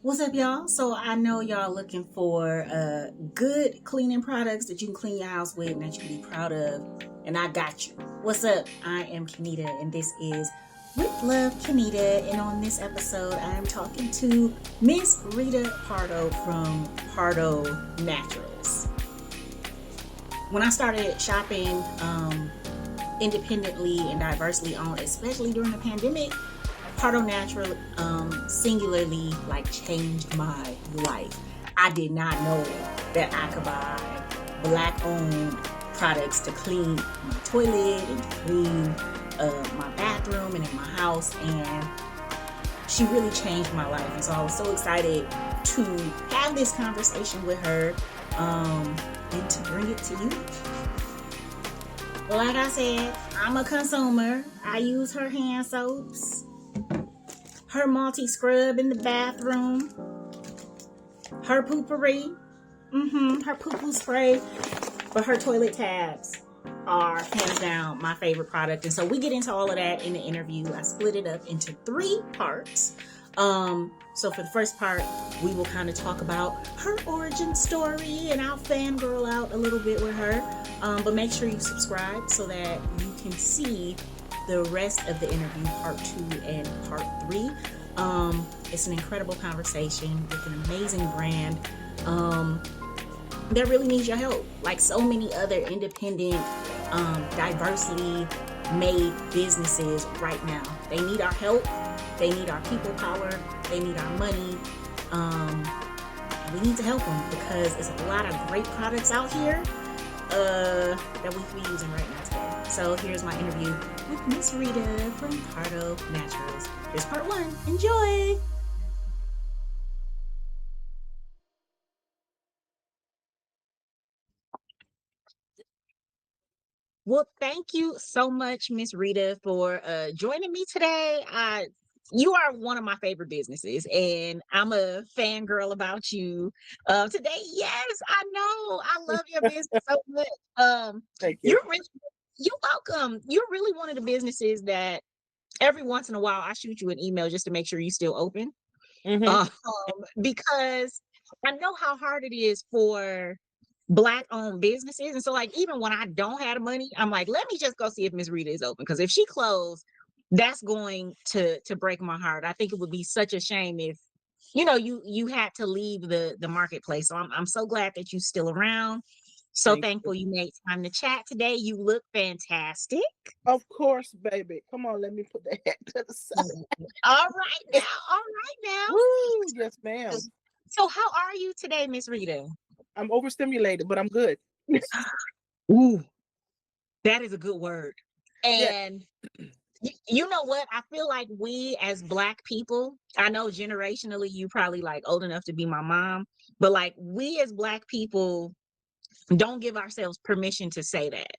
What's up, y'all? So I know y'all looking for good cleaning products that you can clean your house with and that you can be proud of. And I got you. What's up? I am Kennita, and this is With Love Kennita. And on this episode, I am talking to Miss Rita Pardo from Pardo Naturals. When I started shopping independently and diversely owned, especially during the pandemic, Pardo Natural singularly changed my life. I did not know that I could buy black owned products to clean my toilet and to clean my bathroom and in my house, and she really changed my life. And so I was so excited to have this conversation with her and to bring it to you. Like I said, I'm a consumer. I use her hand soaps, her multi-scrub in the bathroom, her poopery, her poo-poo spray, but her toilet tabs are hands down my favorite product. And so we get into all of that in the interview. I split it up into 3 parts. So for the first part, we will kind of talk about her origin story, and I'll fangirl out a little bit with her. But make sure you subscribe so that you can see the rest of the interview, part 2 and part 3. It's an incredible conversation with an amazing brand that really needs your help. Like so many other independent, diversely made businesses right now, they need our help. They need our people power. They need our money. We need to help them because there's a lot of great products out here that we could be using right now today. So here's my interview with Miss Rita from Pardo Naturals. Here's part 1. Enjoy! Well, thank you so much, Miss Rita, for joining me today. You are one of my favorite businesses, and I'm a fangirl about you today. Yes, I know. I love your business so much. Thank you. You're welcome. You're really one of the businesses that every once in a while I shoot you an email just to make sure you're still open. Mm-hmm. Because I know how hard it is for black owned businesses. And so even when I don't have the money, I'm like, let me just go see if Miss Rita is open. Because if she closed, that's going to break my heart. I think it would be such a shame if you had to leave the marketplace. So I'm so glad that you're still around. So Thank thankful you. you made time to chat today. You look fantastic. Of course, baby. Come on, let me put that hat to the side. All right now. All right Woo! Yes, now. ma'am. So how are you today, Miss Rita? I'm overstimulated, but I'm good. Ooh, that is a good word. Yeah. And you know what? I feel like we as black people, I know generationally you probably old enough to be my mom, but we as black people don't give ourselves permission to say that.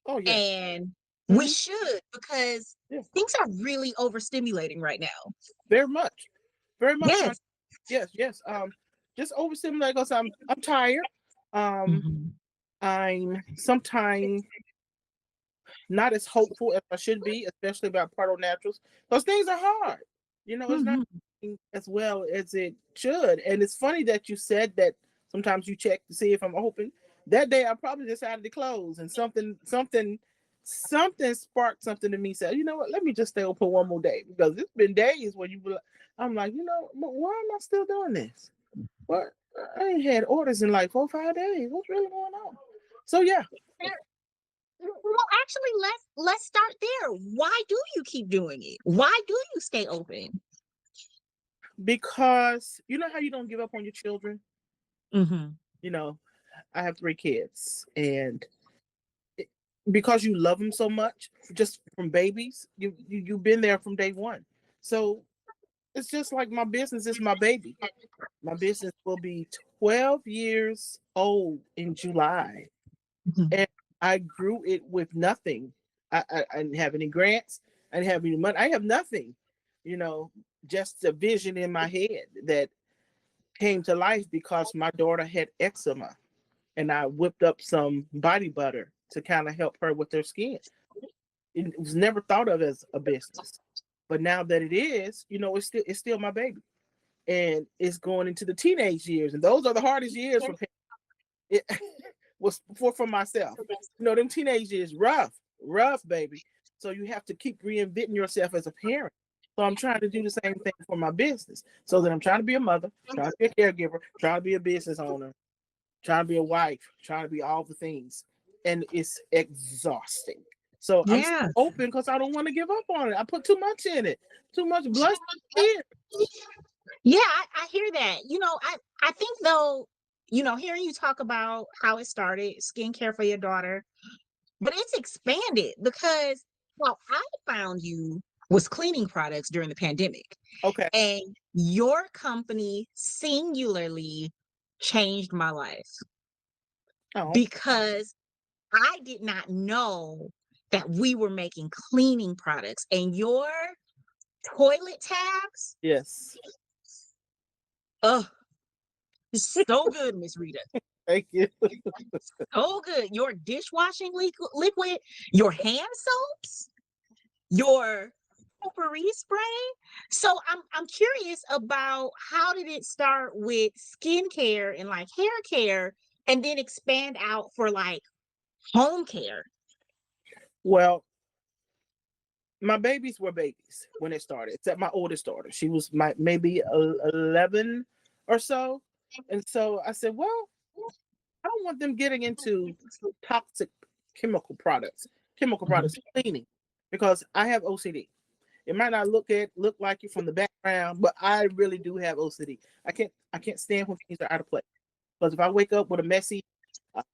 Oh, yes. And we Mm-hmm. should, because Yeah. things are really overstimulating right now. Very much. Very much. Yes. Yes, yes. Just overstimulated because I'm tired. Um, Mhm. I'm sometimes not as hopeful as I should be, especially about Pardo Naturals. Those things are hard. It's not Mhm. as well as it should. And it's funny that you said that sometimes you check to see if I'm open. That day I probably decided to close, and something sparked something to me. Said, you know what? Let me just stay open one more day, because it's been days where I'm like, why am I still doing this? What? I ain't had orders in like 4 or 5 days. What's really going on? So yeah. Well, actually, let's start there. Why do you keep doing it? Why do you stay open? Because you know how you don't give up on your children. Mm-hmm. You know, I have 3 kids, and because you love them so much, just from babies, you've been there from day one. So it's just like my business is my baby. My business will be 12 years old in July, and I grew it with nothing. I didn't have any grants. I didn't have any money. I have nothing. You know, just a vision in my head that came to life because my daughter had eczema, and I whipped up some body butter to kind of help her with her skin. It was never thought of as a business, but now that it is, it's still my baby, and it's going into the teenage years, and those are the hardest years for parents. It was for myself. You know, them teenage years, rough, baby. So you have to keep reinventing yourself as a parent. So I'm trying to do the same thing for my business. So that I'm trying to be a mother, trying to be a caregiver, trying to be a business owner, trying to be a wife, trying to be all the things. And it's exhausting. So I'm Yeah. open because I don't want to give up on it. I put too much in it, too much blood here. Yeah, I hear that. I think though, hearing you talk about how it started, skincare for your daughter, but it's expanded because how I found you was cleaning products during the pandemic. Okay. And your company singularly changed my life Oh, because I did not know that we were making cleaning products, and your toilet tabs, yes. oh, so good, Miss Rita. Thank you. So good. Your dishwashing liquid, your hand soaps, your potpourri spray. So I'm curious about how did it start with skincare and like hair care and then expand out for like home care. Well, my babies were babies when it started, except my oldest daughter. She was maybe 11 or so. And so I said, well, I don't want them getting into toxic chemical products cleaning, because I have OCD. It might not look like it from the background, but I really do have OCD. I can't stand when things are out of place. Because if I wake up with a messy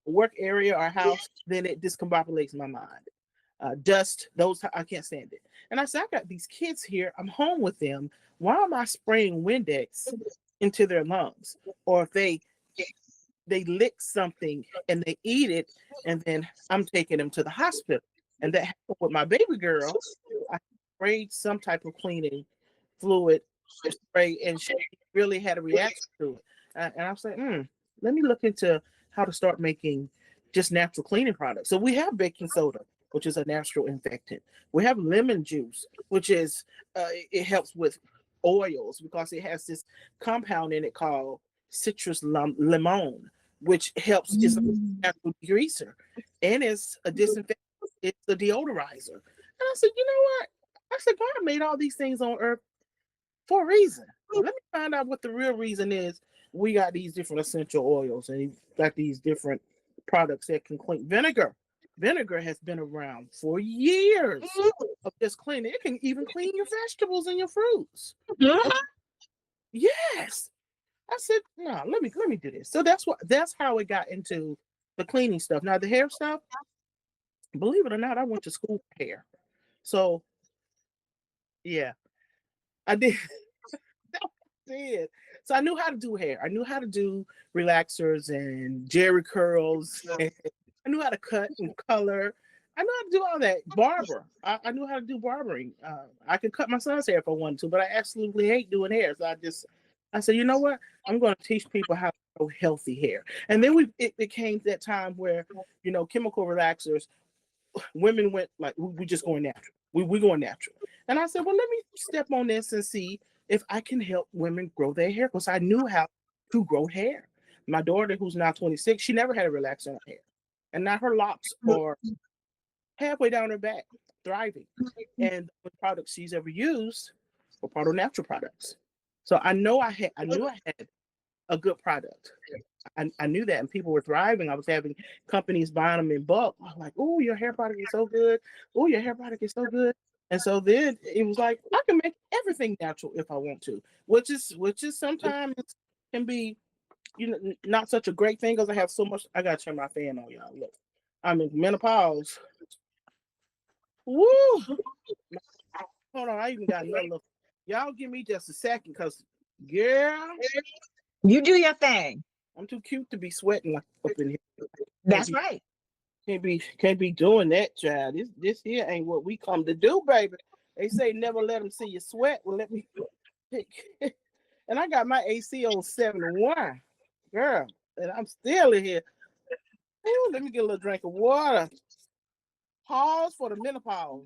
work area or house, then it discombobulates my mind. Dust, those I can't stand it. And I said, I got these kids here. I'm home with them. Why am I spraying Windex into their lungs? Or if they lick something and they eat it, and then I'm taking them to the hospital. And that happened with my baby girl. I sprayed some type of cleaning fluid or spray, and she really had a reaction to it. And I was like, let me look into how to start making just natural cleaning products. So we have baking soda, which is a natural infectant. We have lemon juice, which is it helps with oils because it has this compound in it called citrus limon, which helps. Is a Mm. natural degreaser, and it's a disinfectant. It's a deodorizer. And I said, you know what? I said, God made all these things on earth for a reason. Let me find out what the real reason is. We got these different essential oils, and you've got these different products that can clean. Vinegar has been around for years of just cleaning. It can even clean your vegetables and your fruits. Mhm. Yes. I said, no, let me do this. So that's how it got into the cleaning stuff. Now the hair stuff, believe it or not, I went to school for hair. So yeah, I did. did. So I knew how to do hair. I knew how to do relaxers and jerry curls. And I knew how to cut and color. I knew how to do all that. I knew how to do barbering. I could cut my son's hair if I wanted to, but I absolutely hate doing hair. So I said, you know what? I'm going to teach people how to grow healthy hair. And then it became that time where, chemical relaxers, women went like, we just going natural. We going natural. And I said, well, let me step on this and see if I can help women grow their hair, because I knew how to grow hair. My daughter, who's now 26, she never had a relaxer in her hair. And now her locks are halfway down her back, thriving. And the products she's ever used were Pardo Natural products. So I knew I had a good product. I knew that, and people were thriving. I was having companies buying them in bulk. I was like, "Oh, your hair product is so good. Oh, your hair product is so good." And so then it was like, I can make everything natural if I want to, which is sometimes can be, not such a great thing because I have so much. I gotta turn my fan on, y'all. Look, I'm in menopause. Woo! Hold on, I even got another little. Y'all give me just a second, cause girl, You do your thing. I'm too cute to be sweating like up in here. Can't That's be right. can't be doing that, child. This here ain't what we come to do, baby. They say never let them see you sweat. Well, let me. And I got my AC on 71, girl, and I'm still in here. Ooh, let me get a little drink of water. Pause for the menopause.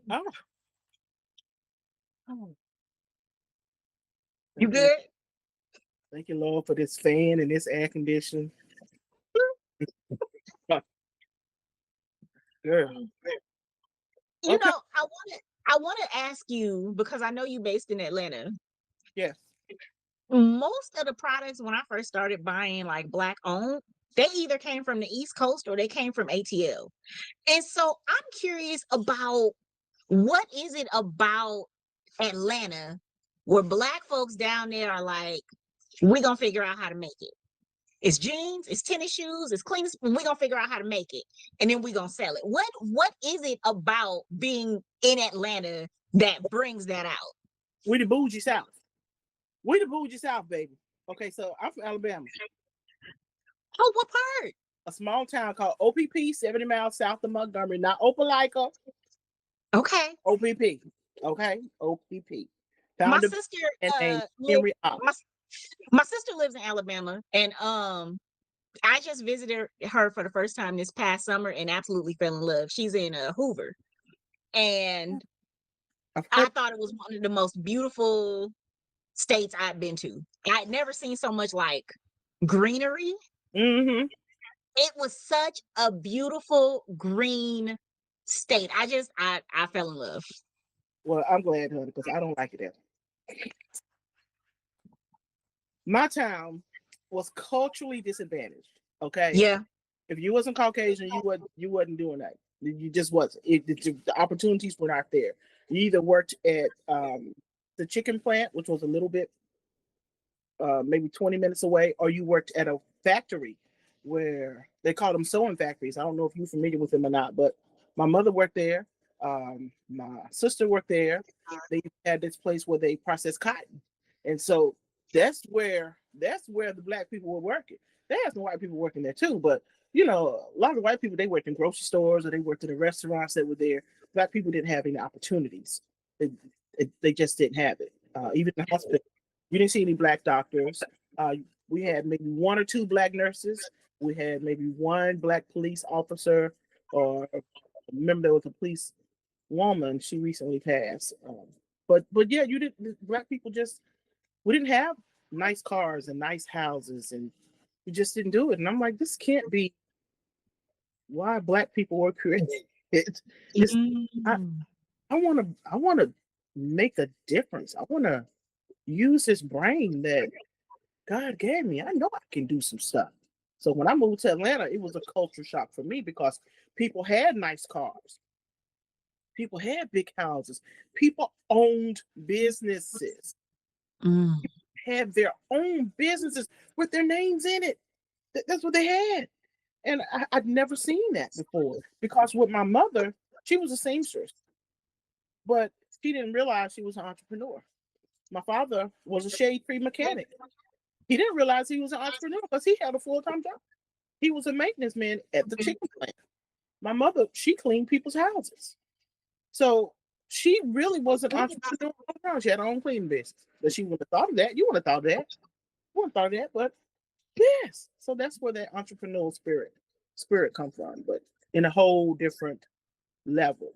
Oh, You Thank you, Lord. good? Thank you, Lord, for this fan and this air condition. Girl. You Okay. know, I want to ask you because I know you based in Atlanta. Yes. Most of the products when I first started buying like black owned, they either came from the East Coast or they came from ATL. And so I'm curious about what is it about Atlanta where black folks down there are like, we're gonna figure out how to make it. It's jeans, it's tennis shoes, it's clean. We're gonna figure out how to make it, and then we're gonna sell it. What is it about being in Atlanta that brings that out? We the bougie South. We the bougie South, baby. Okay, so I'm from Alabama, Oh, what part? a small town called OPP, 70 miles south of Montgomery, not Opelika, Okay. OPP. Okay, OPP. My Founded sister by a man named live Henry Ott. my sister lives in Alabama, and I just visited her for the first time this past summer and absolutely fell in love. She's in Hoover, and I've I heard. thought it was one of the most beautiful states I'd been to. I'd never seen so much like greenery. Mm-hmm. It was such a beautiful green state. I fell in love. Well, I'm glad, honey, because I don't like it there. My town was culturally disadvantaged. Okay, Yeah. if you wasn't Caucasian, you wasn't doing that. You just wasn't. The opportunities were not there. You either worked at the chicken plant, which was a little bit maybe 20 minutes away, or you worked at a factory where they call them sewing factories. I don't know if you're familiar with them or not, but my mother worked there. My sister worked there. They had this place where they process cotton, and so that's where the black people were working. They had some white people working there too, but a lot of white people, they worked in grocery stores or they worked in the restaurants that were there. Black people didn't have any opportunities. They just didn't have it. Even in the hospital, you didn't see any black doctors. We had maybe one or two black nurses. We had maybe one black police officer, or remember there was a police woman. She recently passed. But yeah, you didn't. Black people just we didn't have nice cars and nice houses, and we just didn't do it. And I'm like, this can't be why black people were created. It's I Mm. I want to make a difference. I want to use this brain that God gave me. I know I can do some stuff. So when I moved to Atlanta, it was a culture shock for me because people had nice cars, people had big houses, people owned businesses, Mm. had their own businesses with their names in it. That's what they had. And I'd never seen that before because with my mother, she was a seamstress, but she didn't realize she was an entrepreneur. My father was a shade tree mechanic. He didn't realize he was an entrepreneur because he had a full-time job. He was a maintenance man at the chicken plant. My mother, she cleaned people's houses. So she really was an entrepreneur. She had her own cleaning business. But she wouldn't have thought of that. You wouldn't have thought of that. You wouldn't have thought of that. But yes. So that's where that entrepreneurial spirit comes from, but in a whole different level.